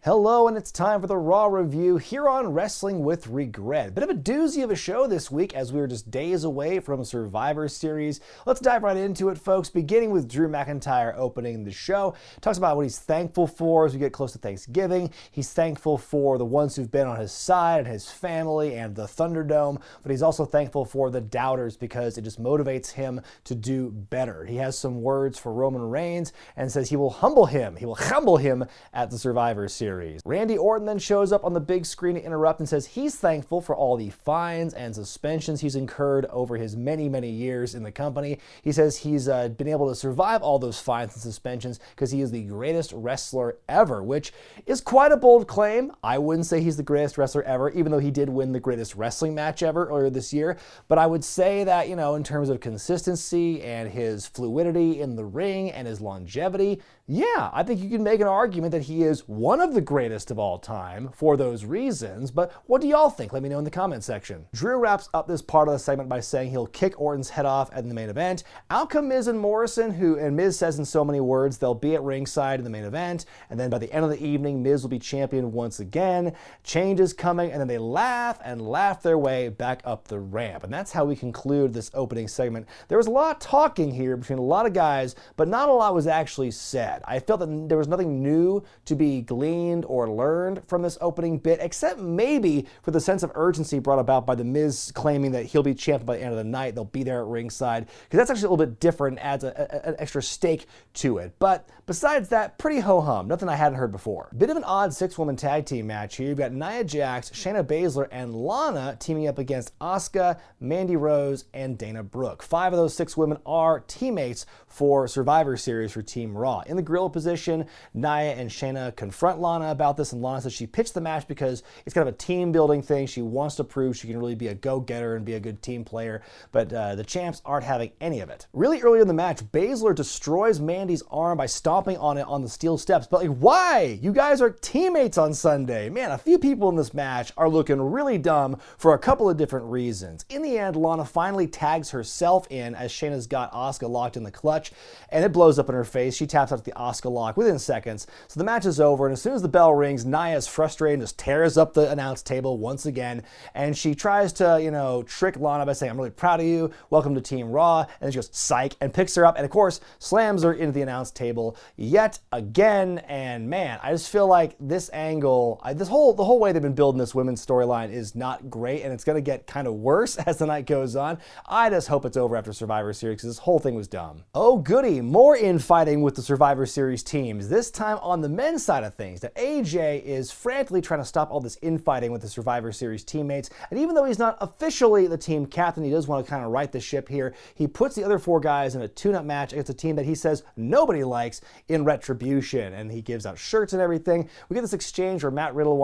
Hello, and it's time for the Raw review here on Wrestling with Regret. Bit of a doozy of a show this week as we were just days away from Survivor Series. Let's dive right into it, folks, beginning with Drew McIntyre opening the show. Talks about what he's thankful for as we get close to Thanksgiving. He's thankful for the ones who've been on his side and his family and the Thunderdome, but he's also thankful for the doubters because it just motivates him to do better. He has some words for Roman Reigns and says he will humble him. He will humble him at the Survivor Series. Randy Orton then shows up on the big screen to interrupt and says he's thankful for all the fines and suspensions he's incurred over his many, many years in the company. He says he's been able to survive all those fines and suspensions because he is the greatest wrestler ever, which is quite a bold claim. I wouldn't say he's the greatest wrestler ever, even though he did win the greatest wrestling match ever earlier this year. But I would say that, you know, in terms of consistency and his fluidity in the ring and his longevity, yeah, I think you can make an argument that he is one of the greatest of all time for those reasons. But what do y'all think? Let me know in the comment section. Drew wraps up this part of the segment by saying he'll kick Orton's head off at the main event. Out come Miz and Morrison, and Miz says in so many words they'll be at ringside in the main event, and then by the end of the evening, Miz will be champion once again. Change is coming, and then they laugh and laugh their way back up the ramp. And that's how we conclude this opening segment. There was a lot of talking here between a lot of guys, but not a lot was actually said. I felt that there was nothing new to be gleaned or learned from this opening bit, except maybe for the sense of urgency brought about by the Miz claiming that he'll be champion by the end of the night. They'll be there at ringside, because that's actually a little bit different, adds an extra stake to it. But besides that, pretty ho-hum, nothing I hadn't heard before. Bit of an odd 6-woman tag team match here. You've got Nia Jax, Shayna Baszler, and Lana teaming up against Asuka, Mandy Rose, and Dana Brooke. 5 of those 6 women are teammates for Survivor Series for Team Raw. In the gorilla position, Nia and Shayna confront Lana about this, and Lana says she pitched the match because it's kind of a team building thing. She wants to prove she can really be a go-getter and be a good team player, but the champs aren't having any of it. Really early in the match, Baszler destroys Mandy's arm by stomping on it on the steel steps, but like, why? You guys are teammates on Sunday. Man, a few people in this match are looking really dumb for a couple of different reasons. In the end, Lana finally tags herself in as Shayna's got Asuka locked in the clutch, and it blows up in her face. She taps out the Asuka lock within seconds, so the match is over, and as soon as the bell rings, Nia is frustrated and just tears up the announce table once again, and she tries to, you know, trick Lana by saying, I'm really proud of you, welcome to Team Raw, and then she goes, psych, and picks her up, and of course, slams her into the announce table yet again, and man, I just feel like this angle, the whole way they've been building this women's storyline is not great, and it's going to get kind of worse as the night goes on. I just hope it's over after Survivor Series, because this whole thing was dumb. Oh goody, more infighting with the Survivor Series teams, this time on the men's side of things. Now, AJ is frantically trying to stop all this infighting with the Survivor Series teammates, and even though he's not officially the team captain, he does want to kind of right the ship here. He puts the other 4 guys in a tune-up match against a team that he says nobody likes in Retribution, and he gives out shirts and everything. We get this exchange where Riddle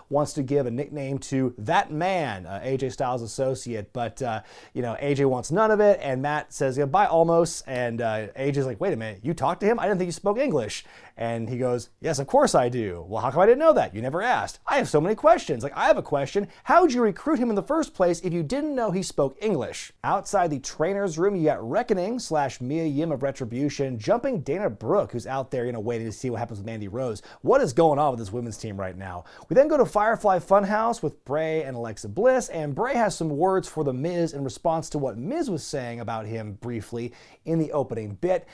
wants to give a nickname to that man, AJ Styles' associate, but AJ wants none of it, and Matt says, yeah, bye almost, and AJ's like, wait a minute, you talked to him? I didn't think you spoke English. And he goes, yes, of course I do. Well, how come I didn't know that? You never asked. I have so many questions. Like, I have a question. How would you recruit him in the first place if you didn't know he spoke English? Outside the trainer's room, you got Reckoning / Mia Yim of Retribution jumping Dana Brooke, who's out there, waiting to see what happens with Mandy Rose. What is going on with this women's team right now? We then go to Firefly Funhouse with Bray and Alexa Bliss, and Bray has some words for the Miz in response to what Miz was saying about him briefly in the opening bit.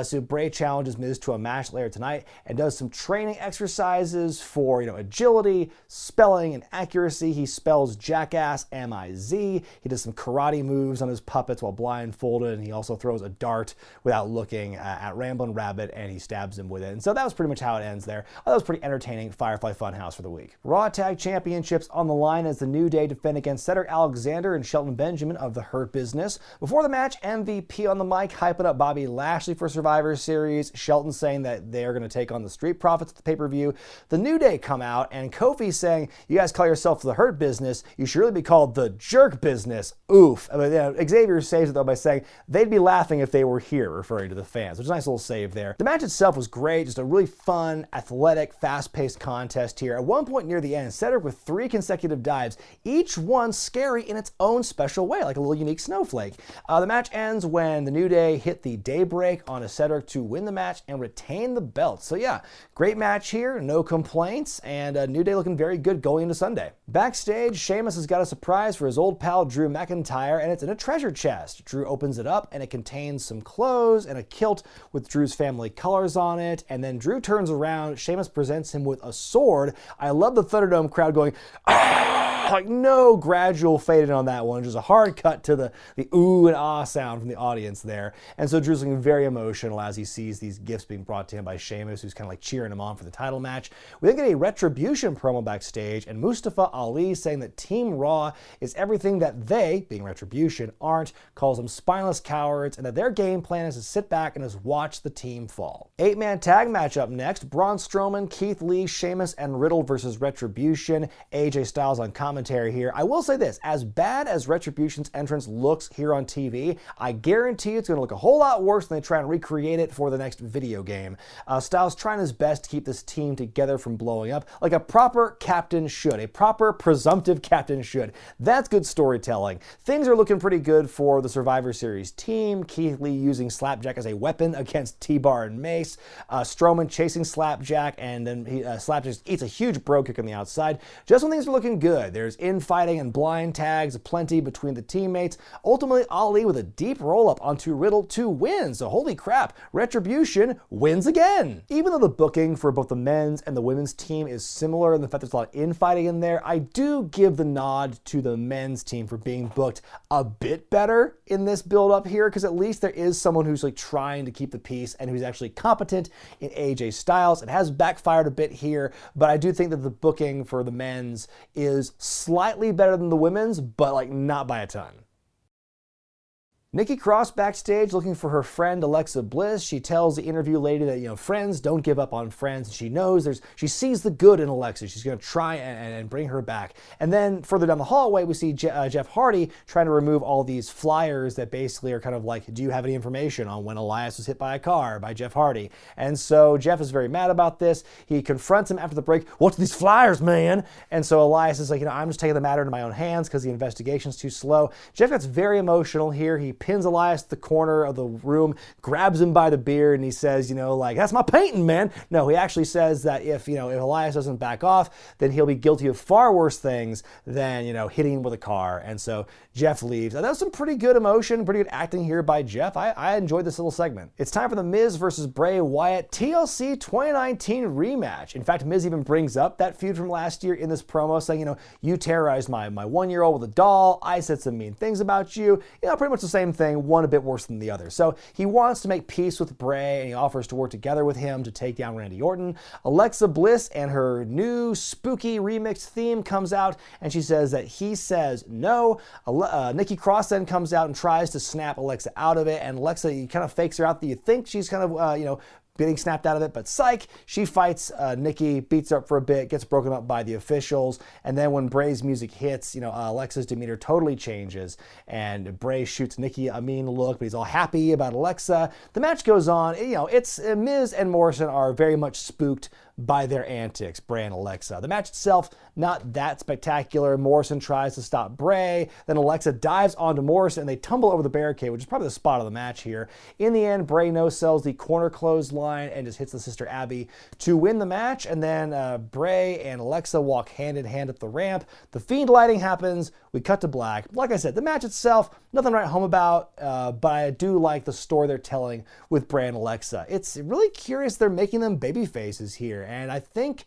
So Bray challenges Miz to a match later tonight and does some training exercises for agility, spelling, and accuracy. He spells jackass M-I-Z. He does some karate moves on his puppets while blindfolded, and he also throws a dart without looking at Ramblin' Rabbit, and he stabs him with it. And so that was pretty much how it ends there. That was pretty entertaining Firefly Funhouse for the week. Raw Tag Championships on the line as the New Day defend against Cedric Alexander and Shelton Benjamin of the Hurt Business. Before the match, MVP on the mic hyping up Bobby Lashley for Survivor Series. Shelton saying that they're going to take on the Street Profits at the pay-per-view. The New Day come out, and Kofi saying, you guys call yourself the Hurt Business, you should really be called the Jerk Business. Oof. Xavier saves it though by saying they'd be laughing if they were here, referring to the fans, which is a nice little save there. The match itself was great, just a really fun, athletic, fast-paced contest here. At one point near the end, Cedric with 3 consecutive dives, each one scary in its own special way, like a little unique snowflake. The match ends when the New Day hit the Daybreak on a Cedric to win the match and retain the belt. So yeah, great match. match here, no complaints, and New Day looking very good going into Sunday. Backstage, Sheamus has got a surprise for his old pal Drew McIntyre, and it's in a treasure chest. Drew opens it up, and it contains some clothes and a kilt with Drew's family colors on it, and then Drew turns around, Sheamus presents him with a sword. I love the Thunderdome crowd going, "Ah!" Like no gradual fading on that one, just a hard cut to the ooh and ah sound from the audience there. And so Drew's looking very emotional as he sees these gifts being brought to him by Sheamus, who's kind of like cheering him on for the title match. We then get a Retribution promo backstage, and Mustafa Ali saying that Team Raw is everything that they, being Retribution, aren't, calls them spineless cowards, and that their game plan is to sit back and just watch the team fall. 8-man tag match up next. Braun Strowman, Keith Lee, Sheamus, and Riddle versus Retribution. AJ Styles on commentary here. I will say this, as bad as Retribution's entrance looks here on TV, I guarantee it's going to look a whole lot worse when they try and recreate it for the next video game. Styles trying his best to keep this team together from blowing up, like a proper captain should, a proper presumptive captain should. That's good storytelling. Things are looking pretty good for the Survivor Series team. Keith Lee using Slapjack as a weapon against T-Bar and Mace. Strowman chasing Slapjack, and then Slapjack eats a huge bro kick on the outside. Just when things are looking good, there's infighting and blind tags aplenty between the teammates. Ultimately, Ali with a deep roll-up onto Riddle to win. So holy crap, Retribution wins again. Even though the booking for both the men's and the women's team is similar in the fact there's a lot of infighting in there, I do give the nod to the men's team for being booked a bit better in this build-up here, because at least there is someone who's like trying to keep the peace and who's actually competent in AJ Styles. It has backfired a bit here, but I do think that the booking for the men's is slightly better than the women's, but like not by a ton. Nikki Cross backstage looking for her friend Alexa Bliss. She tells the interview lady that, friends don't give up on friends. She knows she sees the good in Alexa. She's going to try and bring her back. And then further down the hallway, we see Jeff Hardy trying to remove all these flyers that basically are kind of like, do you have any information on when Elias was hit by a car by Jeff Hardy? And so Jeff is very mad about this. He confronts him after the break. What's these flyers, man? And so Elias is like, I'm just taking the matter into my own hands because the investigation's too slow. Jeff gets very emotional here. He pins Elias to the corner of the room, grabs him by the beard, and he says, that's my painting, man. No, he actually says that if Elias doesn't back off, then he'll be guilty of far worse things than, hitting him with a car. And so Jeff leaves. That was some pretty good emotion, pretty good acting here by Jeff. I enjoyed this little segment. It's time for the Miz versus Bray Wyatt TLC 2019 rematch. In fact, Miz even brings up that feud from last year in this promo, saying, you terrorized my 1-year-old with a doll. I said some mean things about you. Pretty much the same thing, one a bit worse than the other. So he wants to make peace with Bray, and he offers to work together with him to take down Randy Orton. Alexa Bliss and her new spooky remixed theme comes out, and she says that he says no. Nikki Cross then comes out and tries to snap Alexa out of it, and Alexa kind of fakes her out that you think she's kind of, getting snapped out of it, but psych, she fights Nikki, beats her up for a bit, gets broken up by the officials, and then when Bray's music hits, Alexa's demeanor totally changes, and Bray shoots Nikki a mean look, but he's all happy about Alexa. The match goes on. It's Miz and Morrison are very much spooked by their antics, Bray and Alexa. The match itself, not that spectacular. Morrison tries to stop Bray, then Alexa dives onto Morrison, and they tumble over the barricade, which is probably the spot of the match here. In the end, Bray no-sells the corner clothesline and just hits the Sister Abby to win the match, and then Bray and Alexa walk hand in hand up the ramp. The Fiend lighting happens. We cut to black. Like I said, the match itself, nothing to write home about, but I do like the story they're telling with Bray and Alexa. It's really curious they're making them baby faces here, and I think,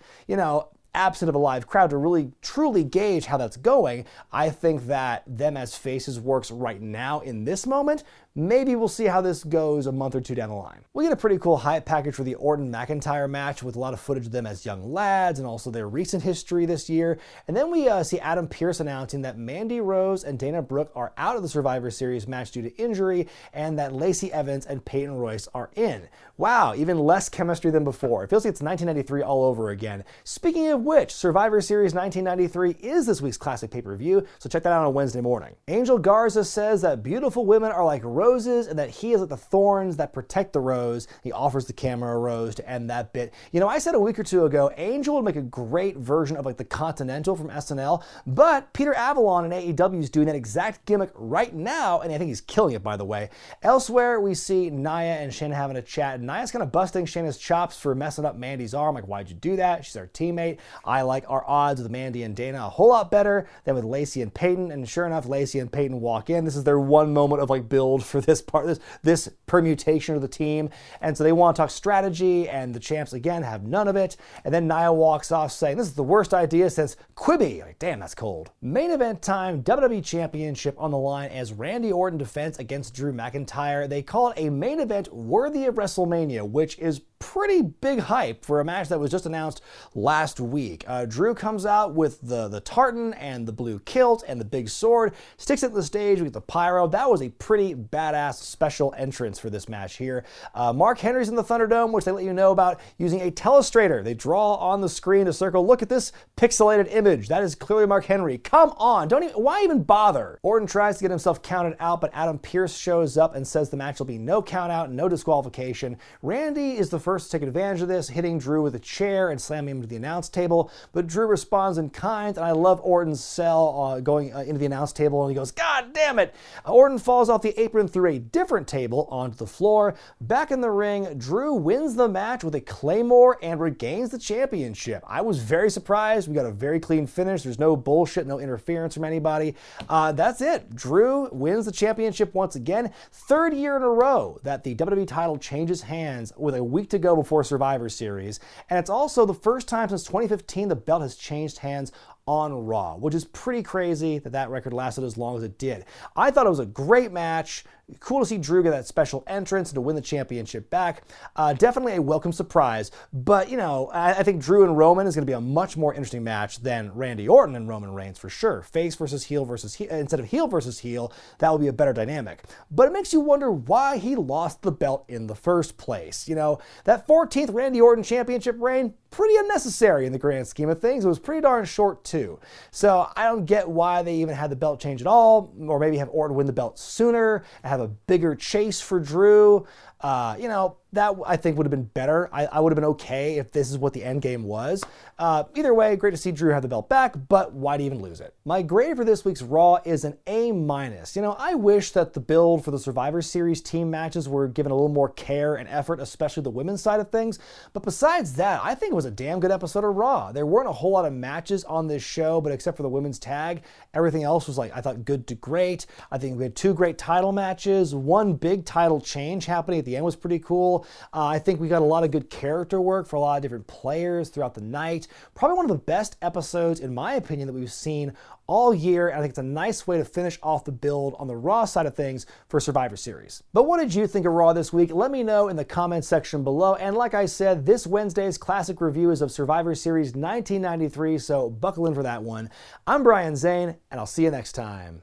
absent of a live crowd to really truly gauge how that's going, I think that them as faces works right now in this moment. Maybe we'll see how this goes a month or two down the line. We get a pretty cool hype package for the Orton-McIntyre match with a lot of footage of them as young lads and also their recent history this year. And then we see Adam Pearce announcing that Mandy Rose and Dana Brooke are out of the Survivor Series match due to injury, and that Lacey Evans and Peyton Royce are in. Wow, even less chemistry than before. It feels like it's 1993 all over again. Speaking of of which, Survivor Series 1993 is this week's classic pay-per-view, so check that out on Wednesday morning. Angel Garza says that beautiful women are like roses and that he is like the thorns that protect the rose. He offers the camera a rose to end that bit. You know, I said a week or two ago, Angel would make a great version of like the Continental from SNL, but Peter Avalon in AEW is doing that exact gimmick right now, and I think he's killing it, by the way. Elsewhere, we see Nia and Shayna having a chat, and Nia's kind of busting Shayna's chops for messing up Mandy's arm. Like, why'd you do that? She's our teammate. I like our odds with Mandy and Dana a whole lot better than with Lacey and Peyton, and sure enough, Lacey and Peyton walk in. This is their one moment of like build for this part, this permutation of the team, and so they want to talk strategy, and the champs again have none of it, and then Nia walks off saying, this is the worst idea since Quibi. Like, damn, that's cold. Main event time, WWE Championship on the line as Randy Orton defends against Drew McIntyre. They call it a main event worthy of WrestleMania, which is pretty big hype for a match that was just announced last week. Drew comes out with the tartan and the blue kilt and the big sword, sticks it to the stage with the pyro. That was a pretty badass special entrance for this match here. Mark Henry's in the Thunderdome, which they let you know about using a telestrator. They draw on the screen a circle. Look at this pixelated image. That is clearly Mark Henry. Come on, why even bother? Orton tries to get himself counted out, but Adam Pearce shows up and says the match will be no count out, no disqualification. Randy is the first to take advantage of this, hitting Drew with a chair and slamming him to the announce table, but Drew responds in kind, and I love Orton's sell going into the announce table, and he goes, God damn it! Orton falls off the apron through a different table onto the floor. Back in the ring, Drew wins the match with a Claymore and regains the championship. I was very surprised. We got a very clean finish. There's no bullshit, no interference from anybody. That's it. Drew wins the championship once again. Third year in a row that the WWE title changes hands with a week to go before Survivor Series. And it's also the first time since 2015 the belt has changed hands on Raw, which is pretty crazy that that record lasted as long as it did. I thought it was a great match. Cool to see Drew get that special entrance and to win the championship back. Definitely a welcome surprise, but you know, I think Drew and Roman is going to be a much more interesting match than Randy Orton and Roman Reigns for sure. Face versus heel instead of heel versus heel, that will be a better dynamic. But it makes you wonder why he lost the belt in the first place. You know, that 14th Randy Orton championship reign, pretty unnecessary in the grand scheme of things. It was pretty darn short too. So I don't get why they even had the belt change at all, or maybe have Orton win the belt sooner and have a bigger chase for Drew. You know, that I think would have been better. I would have been okay if this is what the end game was. Either way, great to see Drew have the belt back, but why'd he even lose it? My grade for this week's Raw is an A-. You know, I wish that the build for the Survivor Series team matches were given a little more care and effort, especially the women's side of things. But besides that, I think it was a damn good episode of Raw. There weren't a whole lot of matches on this show, but except for the women's tag, everything else was like, I thought, good to great. I think we had 2 great title matches. One big title change happening at the end was pretty cool. I think we got a lot of good character work for a lot of different players throughout the night. Probably one of the best episodes, in my opinion, that we've seen all year, and I think it's a nice way to finish off the build on the Raw side of things for Survivor Series. But what did you think of Raw this week? Let me know in the comments section below. And like I said, this Wednesday's classic review is of Survivor Series 1993, so buckle in for that one. I'm Brian Zane, and I'll see you next time.